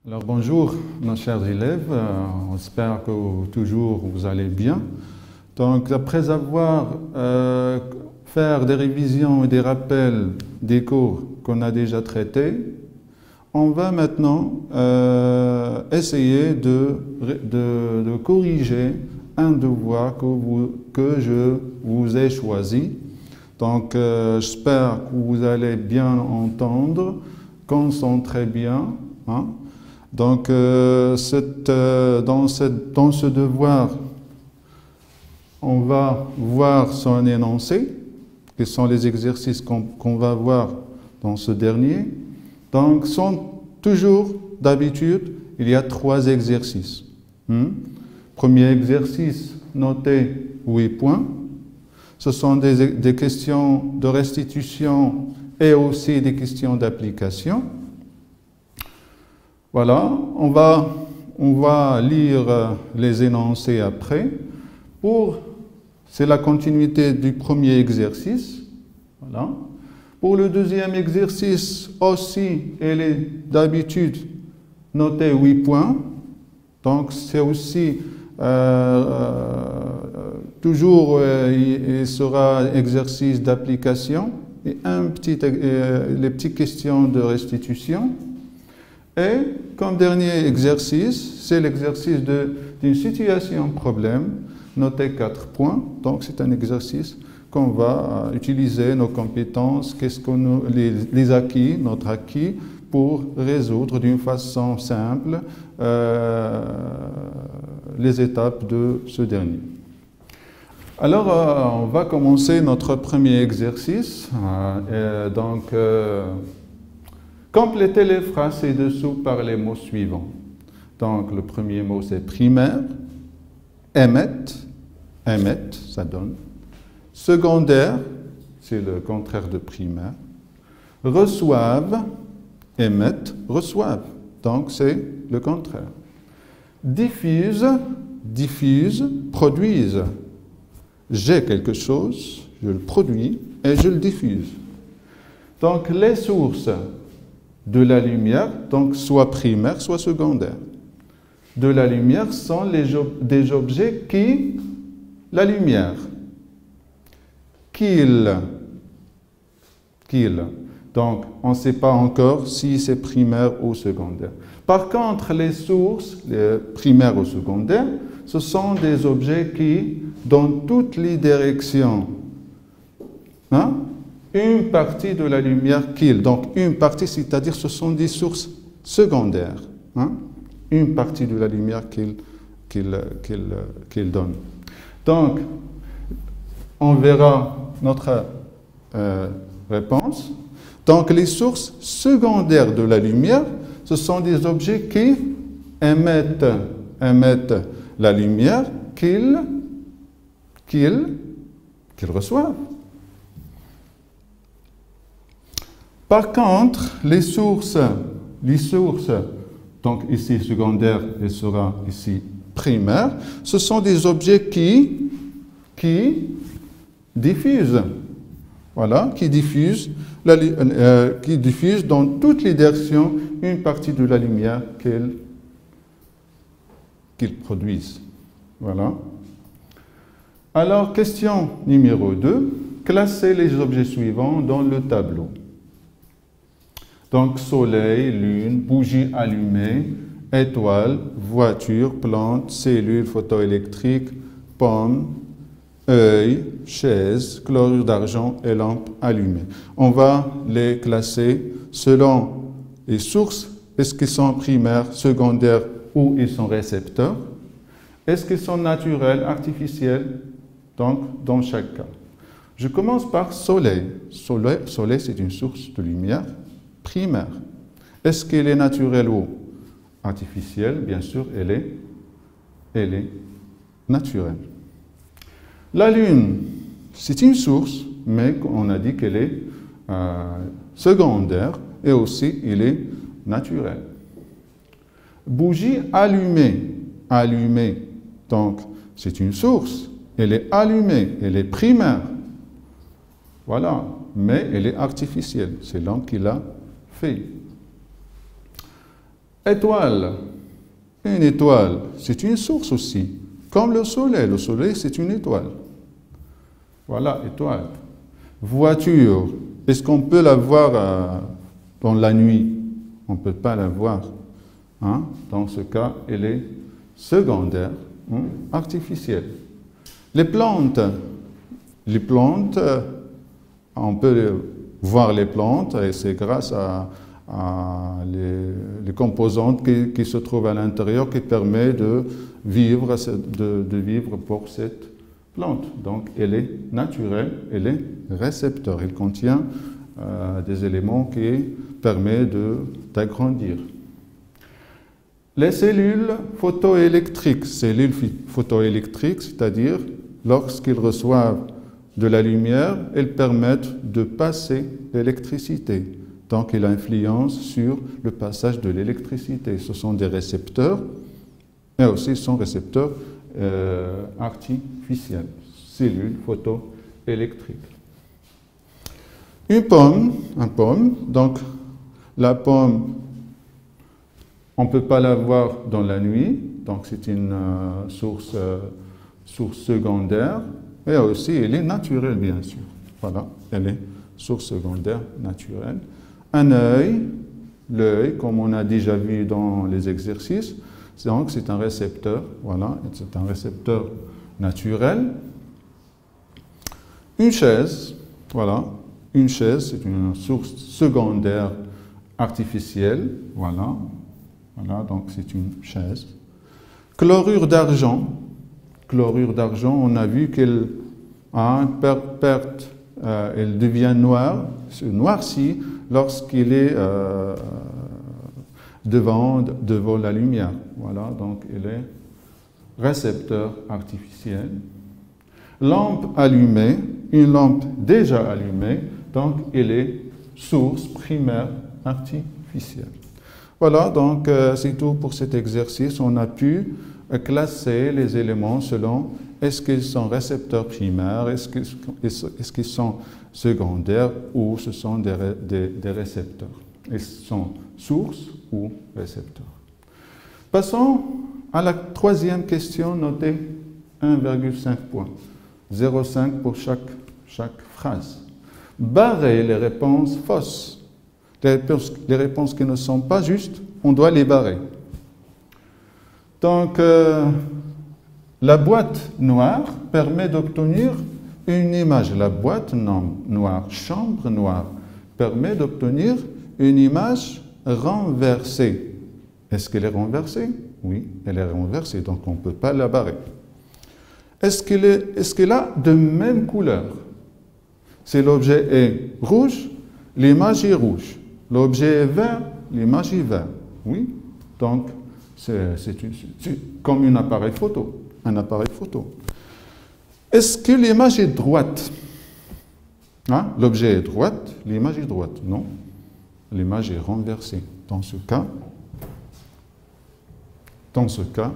Alors bonjour nos chers élèves, on espère que toujours vous allez bien. Donc après avoir fait des révisions et des rappels des cours qu'on a déjà traités, on va maintenant essayer de corriger un devoir que je vous ai choisi. Donc j'espère que vous allez bien entendre, concentrez bien. Hein. Donc, dans ce devoir, on va voir son énoncé, qui sont les exercices qu'on va voir dans ce dernier. Donc, toujours d'habitude, il y a 3 exercices. Premier exercice, noté 8 points. Ce sont des questions de restitution et aussi des questions d'application. Voilà, on va lire les énoncés après. C'est la continuité du premier exercice. Voilà. Pour le deuxième exercice aussi, elle est d'habitude notée 8 points. Donc c'est aussi toujours il sera exercice d'application et les petites questions de restitution. Et comme dernier exercice, c'est l'exercice d'une situation problème, noté 4 points. Donc c'est un exercice qu'on va utiliser nos compétences, les acquis, notre acquis, pour résoudre d'une façon simple les étapes de ce dernier. Alors on va commencer notre premier exercice. Complétez les phrases ci-dessous par les mots suivants. Donc, le premier mot, c'est primaire. Émettre, ça donne. Secondaire, c'est le contraire de primaire. Reçoivent, émettent, reçoivent. Donc, c'est le contraire. Diffuse, produisent. J'ai quelque chose, je le produis et je le diffuse. Donc, les sources de la lumière, donc soit primaire, soit secondaire. De la lumière sont des objets qui, la lumière, qu'ils. Donc, on ne sait pas encore si c'est primaire ou secondaire. Par contre, les sources, les primaires ou secondaires, ce sont des objets qui, dans toutes les directions, une partie de la lumière qu'ils. Donc, une partie, c'est-à-dire ce sont des sources secondaires. Une partie de la lumière qu'ils donnent. Donc, on verra notre réponse. Donc, les sources secondaires de la lumière, ce sont des objets qui émettent la lumière qu'ils reçoivent. Par contre, les sources, donc ici secondaire et sera ici primaire, ce sont des objets qui diffusent. Voilà, qui diffusent dans toutes les directions une partie de la lumière qu'ils produisent. Voilà. Alors, question numéro 2. Classez les objets suivants dans le tableau. Donc, soleil, lune, bougie allumée, étoile, voiture, plante, cellule photoélectrique, pomme, œil, chaise, chlorure d'argent et lampe allumée. On va les classer selon les sources. Est-ce qu'ils sont primaires, secondaires ou ils sont récepteurs? Est-ce qu'ils sont naturels, artificiels? Donc, dans chaque cas. Je commence par soleil. Soleil, c'est une source de lumière primaire. Est-ce qu'elle est naturelle ou artificielle? Bien sûr, elle est naturelle. La Lune, c'est une source, mais on a dit qu'elle est secondaire et aussi elle est naturelle. Bougie allumée, donc c'est une source, elle est allumée, elle est primaire. Voilà, mais elle est artificielle, c'est l'homme qui l'a fait. Étoile. Une étoile, c'est une source aussi. Comme le soleil c'est une étoile. Voilà, étoile. Voiture, est-ce qu'on peut la voir dans la nuit? On ne peut pas la voir. Hein? Dans ce cas, elle est secondaire, hein? Artificielle. Les plantes, on peut voir les plantes et c'est grâce à les composantes qui se trouvent à l'intérieur qui permettent de vivre pour cette plante. Donc, elle est naturelle, elle est récepteur. Elle contient des éléments qui permettent d'agrandir. Les cellules photoélectriques, c'est-à-dire lorsqu'ils reçoivent de la lumière, elles permettent de passer l'électricité. Donc, ils influencent sur le passage de l'électricité. Ce sont des récepteurs, mais aussi sont récepteurs artificiels, cellules photoélectriques. Une pomme, donc la pomme, on ne peut pas la voir dans la nuit, donc c'est une source secondaire, et aussi elle est naturelle bien sûr. Voilà, elle est source secondaire naturelle. Un œil, l'œil, comme on a déjà vu dans les exercices, donc c'est un récepteur, voilà, c'est un récepteur naturel. Une chaise, voilà, une chaise, c'est une source secondaire artificielle, voilà, donc c'est une chaise. Chlorure d'argent, on a vu qu'elle a une perte, elle devient noire, se noircit lorsqu'il est devant la lumière. Voilà, donc elle est récepteur artificiel. Lampe allumée, une lampe déjà allumée, donc elle est source primaire artificielle. Voilà, donc c'est tout pour cet exercice. On a pu classer les éléments selon est-ce qu'ils sont récepteurs primaires, est-ce qu'ils sont secondaires ou ce sont des récepteurs. Est-ce qu'ils sont sources ou récepteurs. Passons à la troisième question notée 1,5 points. 0,5 pour chaque phrase. Barrer les réponses fausses. Les réponses qui ne sont pas justes, on doit les barrer. Donc, la boîte noire permet d'obtenir une image. La boîte noire, chambre noire, permet d'obtenir une image renversée. Est-ce qu'elle est renversée? Oui, elle est renversée, donc on ne peut pas la barrer. Est-ce qu'elle a de même couleur? Si l'objet est rouge, l'image est rouge. L'objet est vert, l'image est vert. Oui, donc c'est comme un appareil photo. Est-ce que l'image est droite? Hein? L'objet est droite, l'image est droite. Non, l'image est renversée. Dans ce cas,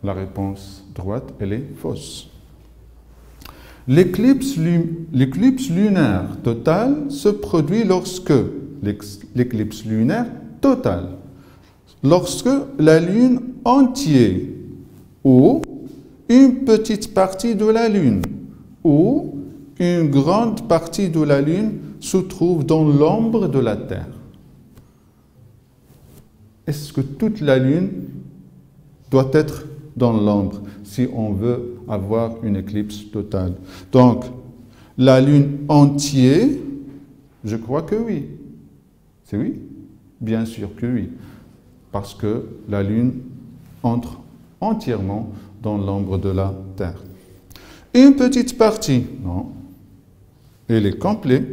la réponse droite, elle est fausse. L'éclipse lunaire totale se produit lorsque lorsque la Lune entière ou une petite partie de la Lune ou une grande partie de la Lune se trouve dans l'ombre de la Terre. Est-ce que toute la Lune doit être dans l'ombre si on veut avoir une éclipse totale? Donc, la Lune entière, je crois que oui. C'est oui? Bien sûr que oui. Parce que la Lune entre entièrement dans l'ombre de la Terre. Une petite partie, non. Elle est complète,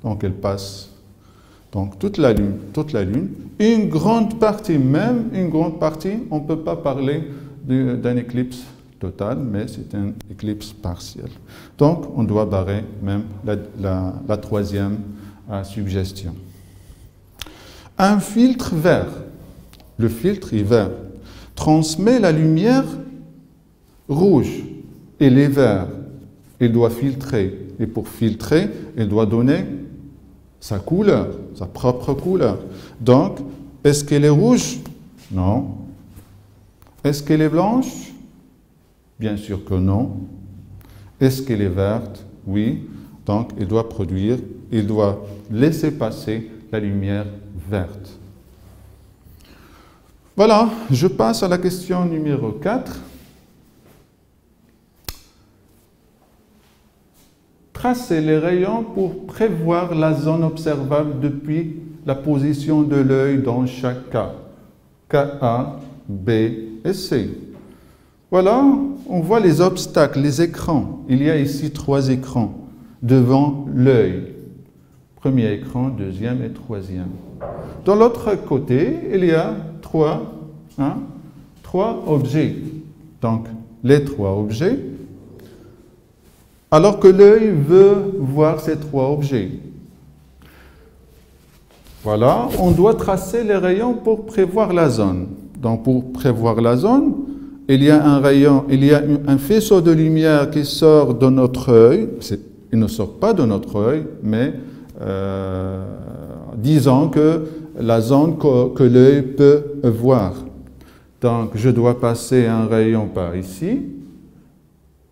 donc elle passe. Donc toute la Lune. Une grande partie, on ne peut pas parler d'une éclipse totale, mais c'est une éclipse partielle. Donc on doit barrer même la troisième suggestion. Un filtre vert, le filtre est vert, transmet la lumière rouge et les verts. Il doit filtrer. Et pour filtrer, il doit donner sa couleur, sa propre couleur. Donc, Est-ce qu'elle est rouge? Non. Est-ce qu'elle est blanche? Bien sûr que non. Est-ce qu'elle est verte? Oui. Donc, il doit laisser passer la lumière verte. Voilà, je passe à la question numéro 4. Tracez les rayons pour prévoir la zone observable depuis la position de l'œil dans chaque cas. Cas A, B et C. Voilà, on voit les obstacles, les écrans. Il y a ici 3 écrans devant l'œil. Premier écran, deuxième et troisième. De l'autre côté, il y a 3 objets. Donc, les 3 objets. Alors que l'œil veut voir ces 3 objets. Voilà, on doit tracer les rayons pour prévoir la zone. Donc, pour prévoir la zone, il y a un rayon, il y a un faisceau de lumière qui sort de notre œil. Il ne sort pas de notre œil, mais disons que la zone que l'œil peut voir. Donc, je dois passer un rayon par ici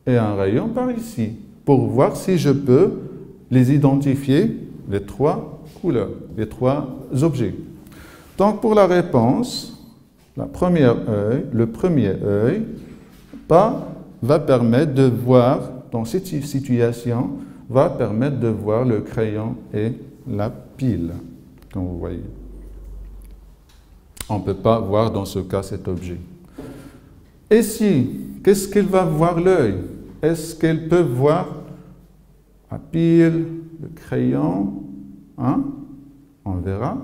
et un rayon par ici pour voir si je peux les identifier, les 3 couleurs, les 3 objets. Donc, pour la réponse, le premier œil va permettre de voir, dans cette situation, va permettre de voir le crayon et la pile, comme vous voyez. On ne peut pas voir dans ce cas cet objet. Et si, qu'est-ce qu'il va voir l'œil? Est-ce qu'elle peut voir la pile, le crayon? On verra.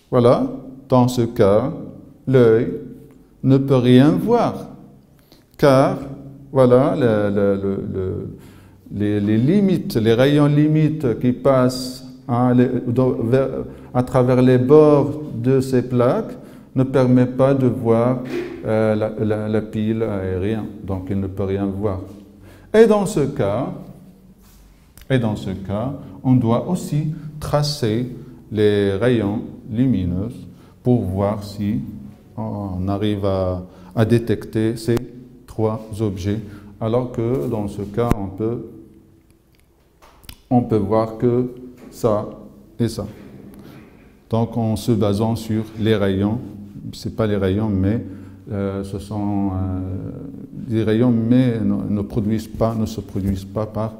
Voilà, dans ce cas, l'œil ne peut rien voir, car voilà les limites, les rayons limites qui passent à travers les bords de ces plaques ne permettent pas de voir la pile aérienne, donc il ne peut rien voir. Et dans ce cas, on doit aussi tracer les rayons lumineux pour voir si on arrive à détecter ces 3 objets, alors que dans ce cas, on peut voir que ça et ça. Donc, en se basant sur les rayons, ce n'est pas les rayons, mais ce sont des rayons, mais ne se produisent pas par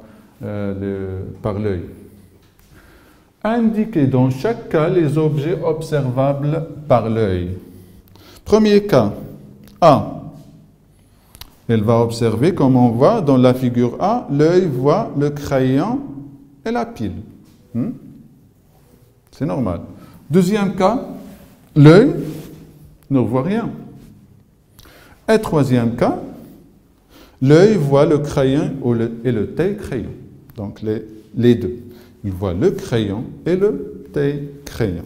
l'œil. Indiquez dans chaque cas les objets observables par l'œil. Premier cas, A. Elle va observer, comme on voit dans la figure A, l'œil voit le crayon et la pile. C'est normal. Deuxième cas, l'œil ne voit rien. Et troisième cas, l'œil voit le crayon et le taille-crayon. Donc les deux. Il voit le crayon et le taille-crayon.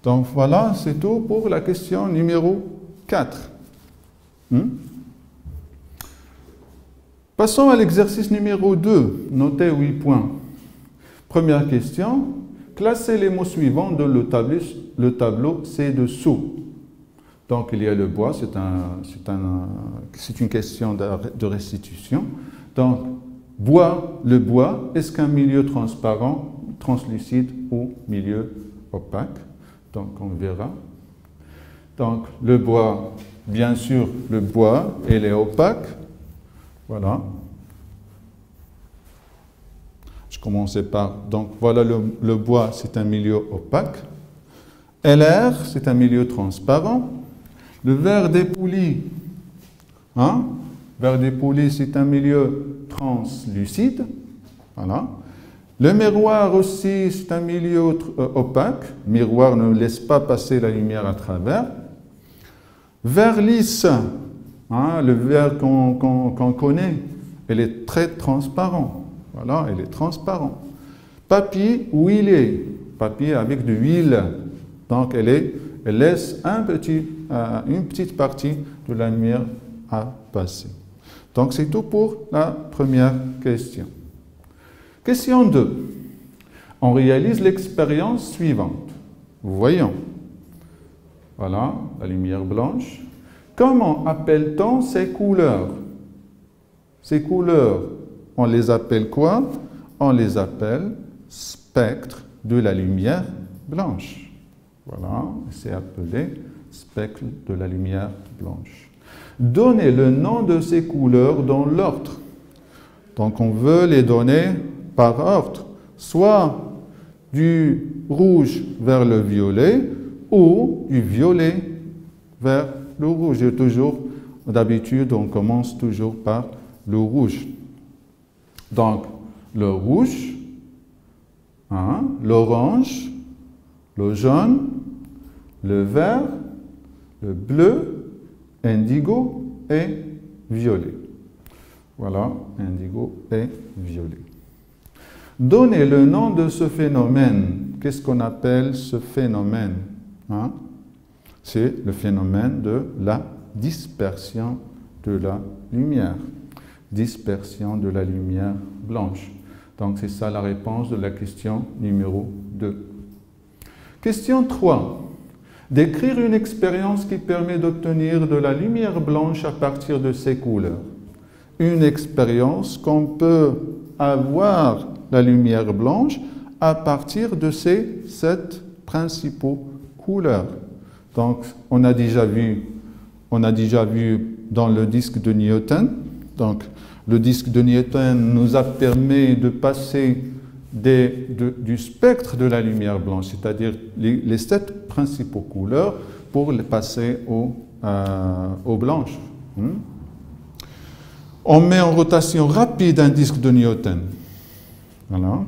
Donc voilà, c'est tout pour la question numéro 4. Passons à l'exercice numéro 2, notez 8 points. Première question, classez les mots suivants dans le tableau ci-dessous. Donc il y a le bois, c'est une question de restitution. Donc, le bois, est-ce qu'un milieu transparent, translucide ou milieu opaque? Donc on verra. Donc le bois, bien sûr, le bois, il est opaque. Voilà. Je commençais par, donc voilà le bois, c'est un milieu opaque. LR, c'est un milieu transparent. Le verre dépoli, verre dépoli, c'est un milieu translucide. Voilà. Le miroir aussi, c'est un milieu opaque. Miroir ne laisse pas passer la lumière à travers. Verre lisse, le verre qu'on connaît, il est très transparent. Voilà, il est transparent. Papier huilé, papier avec de l'huile. Donc, elle laisse une petite partie de la lumière à passer. Donc, c'est tout pour la première question. Question 2. On réalise l'expérience suivante. voyons. Voilà, la lumière blanche. Comment appelle-t-on ces couleurs? Ces couleurs, on les appelle quoi? On les appelle spectres de la lumière blanche. Voilà, c'est appelé spectre de la lumière blanche. Donnez le nom de ces couleurs dans l'ordre. Donc on veut les donner par ordre, soit du rouge vers le violet ou du violet vers le rouge. Et toujours, d'habitude, on commence toujours par le rouge. Donc, le rouge, l'orange, le jaune, le vert, le bleu, indigo et violet. Voilà, indigo et violet. Donnez le nom de ce phénomène. Qu'est-ce qu'on appelle ce phénomène? C'est le phénomène de la dispersion de la lumière. Dispersion de la lumière blanche. Donc c'est ça la réponse de la question numéro 2. Question 3. Décrire une expérience qui permet d'obtenir de la lumière blanche à partir de ces couleurs. Une expérience qu'on peut avoir la lumière blanche à partir de ces 7 principaux couleurs. Donc, on a déjà vu dans le disque de Newton. Donc, le disque de Newton nous a permis de passer du spectre de la lumière blanche, c'est-à-dire les 7 principaux couleurs, pour les passer aux blanches. On met en rotation rapide un disque de Newton. Voilà.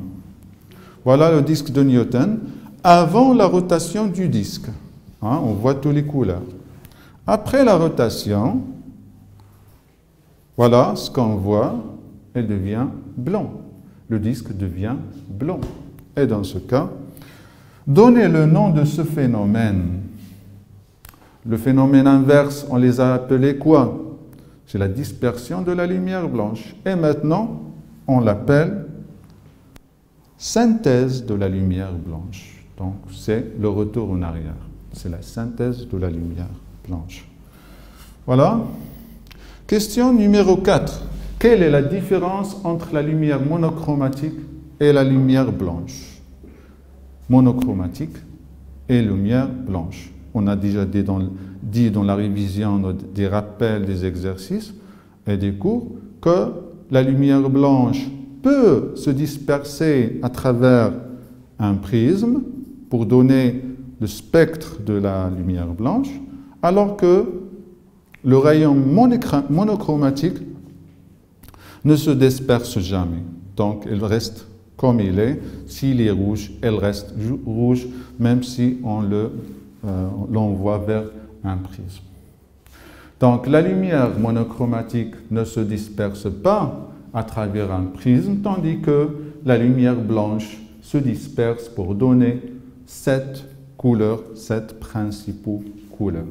Voilà le disque de Newton. Avant la rotation du disque, on voit toutes les couleurs. Après la rotation, voilà ce qu'on voit, elle devient blanc. Le disque devient blanc. Et dans ce cas, donnez le nom de ce phénomène. Le phénomène inverse, on les a appelés quoi? C'est la dispersion de la lumière blanche. Et maintenant, on l'appelle synthèse de la lumière blanche. Donc, c'est le retour en arrière. C'est la synthèse de la lumière blanche. Voilà. Question numéro 4. Quelle est la différence entre la lumière monochromatique et la lumière blanche? Monochromatique et lumière blanche. On a déjà dit dans la révision des rappels des exercices et des cours que la lumière blanche peut se disperser à travers un prisme pour donner le spectre de la lumière blanche, alors que le rayon monochromatique ne se disperse jamais. Donc, il reste comme il est. S'il est rouge, elle reste rouge, même si on l'envoie vers un prisme. Donc, la lumière monochromatique ne se disperse pas à travers un prisme, tandis que la lumière blanche se disperse pour donner 7 couleurs, 7 principaux couleurs.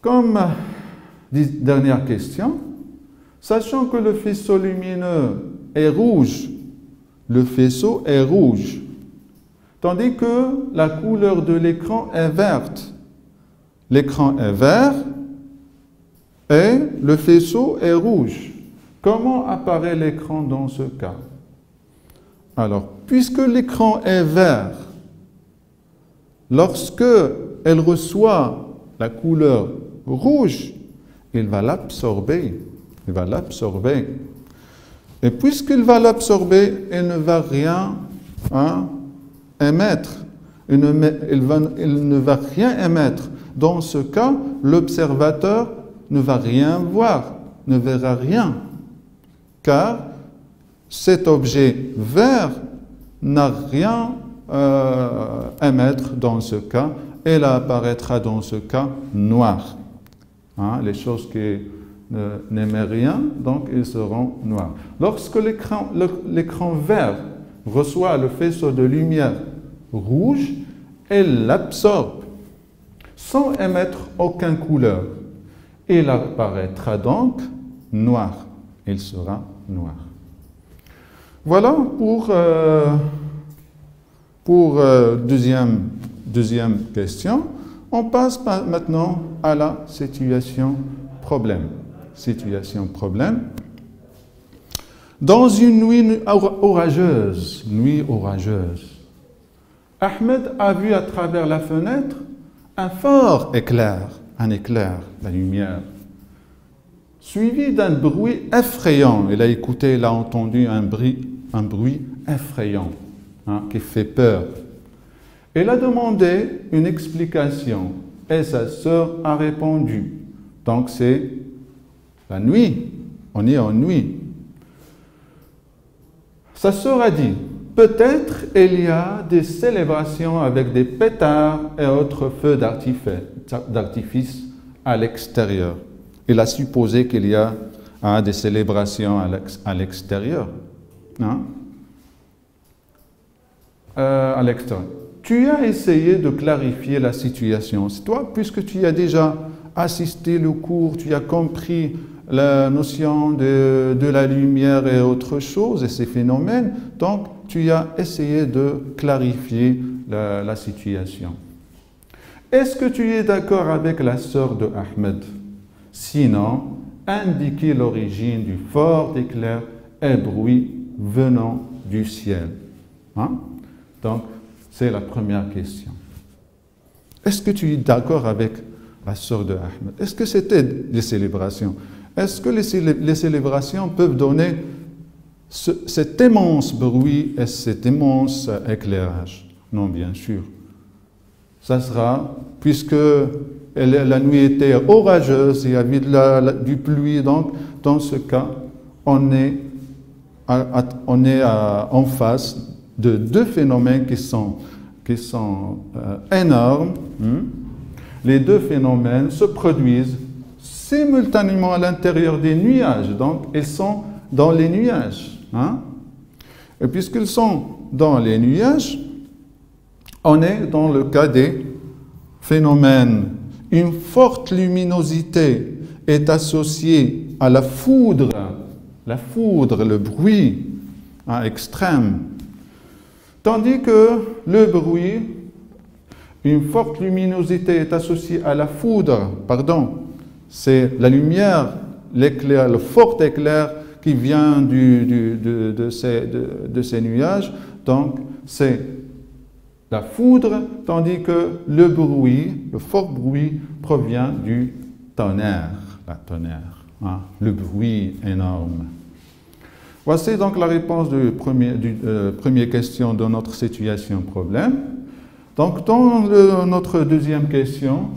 Comme dernière question, sachant que le faisceau lumineux est rouge, le faisceau est rouge, tandis que la couleur de l'écran est verte. L'écran est vert et le faisceau est rouge. Comment apparaît l'écran dans ce cas? Alors, puisque l'écran est vert, lorsque elle reçoit la couleur rouge, il va l'absorber. Il va l'absorber. Et puisqu'il va l'absorber, il ne va rien émettre. Il ne va rien émettre. Dans ce cas, l'observateur ne va rien voir, ne verra rien. Car cet objet vert n'a rien à émettre dans ce cas. Elle apparaîtra dans ce cas noir. Les choses qui n'émettent rien, donc ils seront noirs. Lorsque l'écran vert reçoit le faisceau de lumière rouge, elle l'absorbe sans émettre aucune couleur. Il apparaîtra donc noir. Il sera noir. Voilà pour Pour deuxième question, on passe maintenant à la situation problème. Situation problème. Dans une nuit orageuse, Ahmed a vu à travers la fenêtre un fort éclair, la lumière, suivi d'un bruit effrayant. Il a écouté, il a entendu un bruit effrayant, qui fait peur. Il a demandé une explication et sa sœur a répondu. Donc c'est la nuit, on est en nuit. Sa sœur a dit, peut-être il y a des célébrations avec des pétards et autres feux d'artifice à l'extérieur. Il a supposé qu'il y a des célébrations à l'extérieur. À l'extérieur. Tu as essayé de clarifier la situation. C'est toi, puisque tu as déjà assisté au cours, tu as compris la notion de la lumière et autre chose, et ces phénomènes, donc tu as essayé de clarifier la situation. Est-ce que tu es d'accord avec la sœur de Ahmed? Sinon, indiquez l'origine du fort éclair et bruit venant du ciel. Donc, c'est la première question. Est-ce que tu es d'accord avec la sœur de Ahmed? Est-ce que c'était des célébrations? Est-ce que les célébrations peuvent donner cet immense bruit et cet immense éclairage? Non, bien sûr. Ça sera, puisque la nuit était orageuse, il y avait du pluie, donc dans ce cas, on est en face de deux phénomènes qui sont énormes. Les deux phénomènes se produisent simultanément à l'intérieur des nuages. Donc, ils sont dans les nuages. Et puisqu'ils sont dans les nuages, on est dans le cas des phénomènes. Une forte luminosité est associée à la foudre, le bruit extrême. Tandis que le bruit, une forte luminosité est associée à la foudre, c'est la lumière, l'éclair, le fort éclair qui vient de ces nuages, donc c'est la foudre, tandis que le bruit, le fort bruit, provient du tonnerre, le bruit énorme. Voici donc la réponse de première question de notre situation problème. Donc, dans notre deuxième question,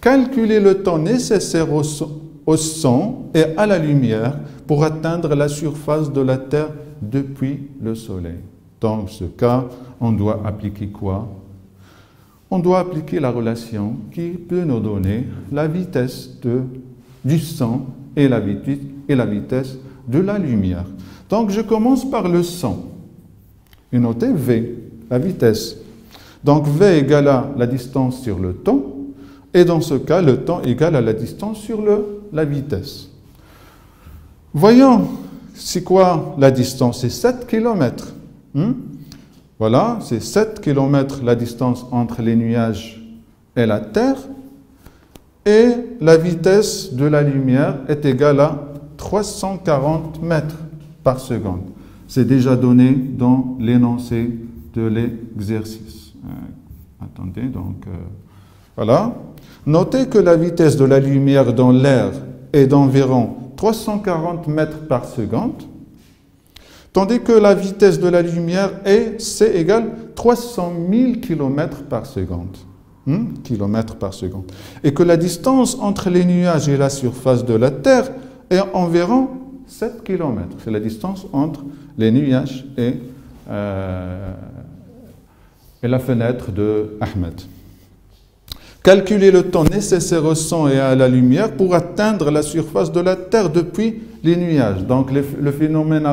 calculer le temps nécessaire au son et à la lumière pour atteindre la surface de la Terre depuis le Soleil. Dans ce cas, on doit appliquer quoi? On doit appliquer la relation qui peut nous donner la vitesse du son et la vitesse de la lumière. Donc, je commence par le son. Et notez V, la vitesse. Donc, V égale à la distance sur le temps. Et dans ce cas, le temps égale à la distance sur la vitesse. Voyons, c'est quoi la distance? C'est 7 km. Voilà, c'est 7 km la distance entre les nuages et la Terre. Et la vitesse de la lumière est égale à 340 mètres par seconde. C'est déjà donné dans l'énoncé de l'exercice. Attendez, donc, voilà. Notez que la vitesse de la lumière dans l'air est d'environ 340 mètres par seconde, tandis que la vitesse de la lumière c'est égal 300 000 km par seconde. Kilomètres par seconde. Et que la distance entre les nuages et la surface de la Terre est environ 7 km. C'est la distance entre les nuages et la fenêtre de Ahmed. Calculer le temps nécessaire au son et à la lumière pour atteindre la surface de la Terre depuis les nuages. Donc le phénomène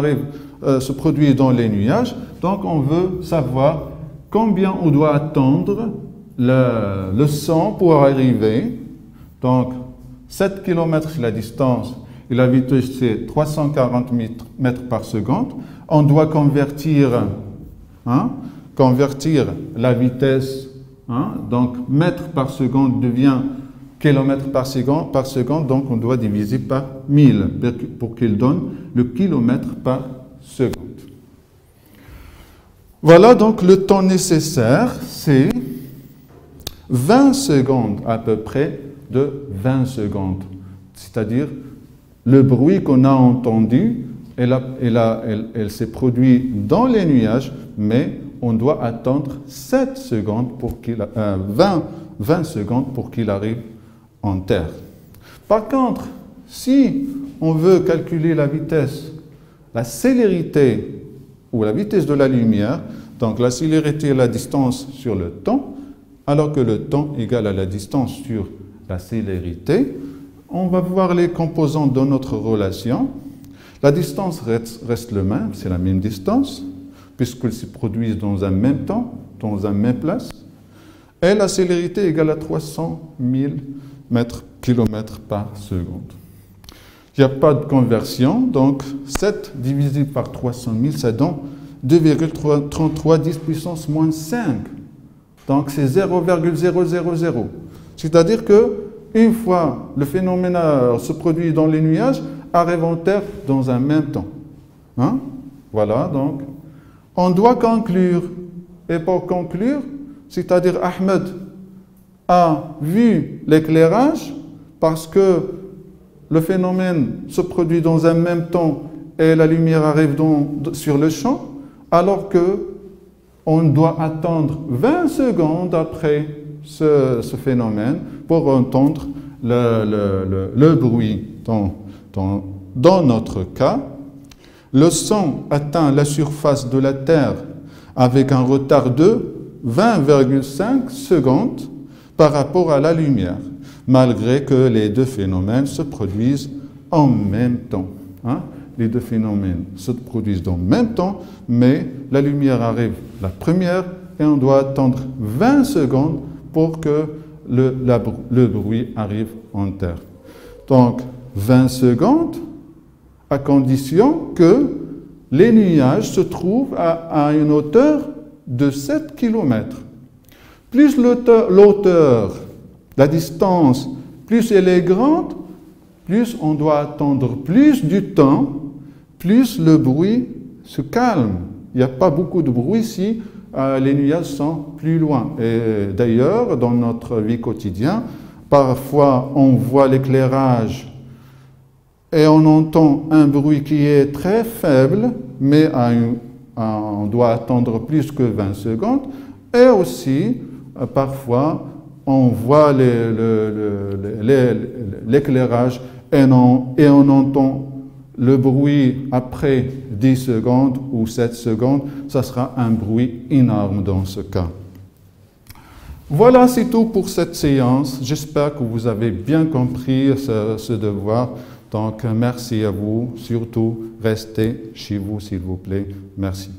se produit dans les nuages. Donc on veut savoir combien on doit attendre le son pour arriver. Donc 7 km c'est la distance et la vitesse c'est 340 mètres par seconde. On doit convertir convertir la vitesse, hein, donc mètre par seconde devient kilomètre par seconde, donc on doit diviser par 1000 pour qu'il donne le kilomètre par seconde. Voilà donc le temps nécessaire, c'est 20 secondes à peu près de 20 secondes. C'est-à-dire le bruit qu'on a entendu, elle s'est produite dans les nuages, mais on doit attendre 7 secondes pour 20 secondes pour qu'il arrive en terre. Par contre, si on veut calculer la vitesse, la célérité ou la vitesse de la lumière, donc la célérité est la distance sur le temps, alors que le temps égale à la distance sur la célérité, on va voir les composants de notre relation. La distance reste le même, c'est la même distance, puisqu'elles se produisent dans un même temps, dans un même place. Et la célérité égale à 300 000 km par seconde. Il n'y a pas de conversion, donc 7 divisé par 300 000, ça donne 2,33 10 puissance moins 5. Donc c'est 0,000. C'est-à-dire que une fois le phénomène se produit dans les nuages, arrive en terre dans un même temps. Hein? Voilà, donc on doit conclure. Et pour conclure, c'est-à-dire Ahmed a vu l'éclairage parce que le phénomène se produit dans un même temps et la lumière arrive sur le champ, alors que on doit attendre 20 secondes après ce phénomène pour entendre le bruit. Dans notre cas, le son atteint la surface de la Terre avec un retard de 20,5 secondes par rapport à la lumière, malgré que les deux phénomènes se produisent en même temps. Hein? Les deux phénomènes se produisent en même temps, mais la lumière arrive la première et on doit attendre 20 secondes pour que le bruit arrive en terre. Donc, 20 secondes à condition que les nuages se trouvent à une hauteur de 7 km. Plus l'hauteur, la distance, plus elle est grande, plus on doit attendre plus du temps, plus le bruit se calme. Il n'y a pas beaucoup de bruit si les nuages sont plus loin. Et d'ailleurs, dans notre vie quotidienne, parfois on voit l'éclairage et on entend un bruit qui est très faible, mais on doit attendre plus que 20 secondes. Et aussi, parfois, on voit l'éclairage et on entend le bruit après 10 secondes ou 7 secondes. Ça sera un bruit énorme dans ce cas. Voilà, c'est tout pour cette séance. J'espère que vous avez bien compris ce devoir. Donc, merci à vous. Surtout, restez chez vous, s'il vous plaît. Merci.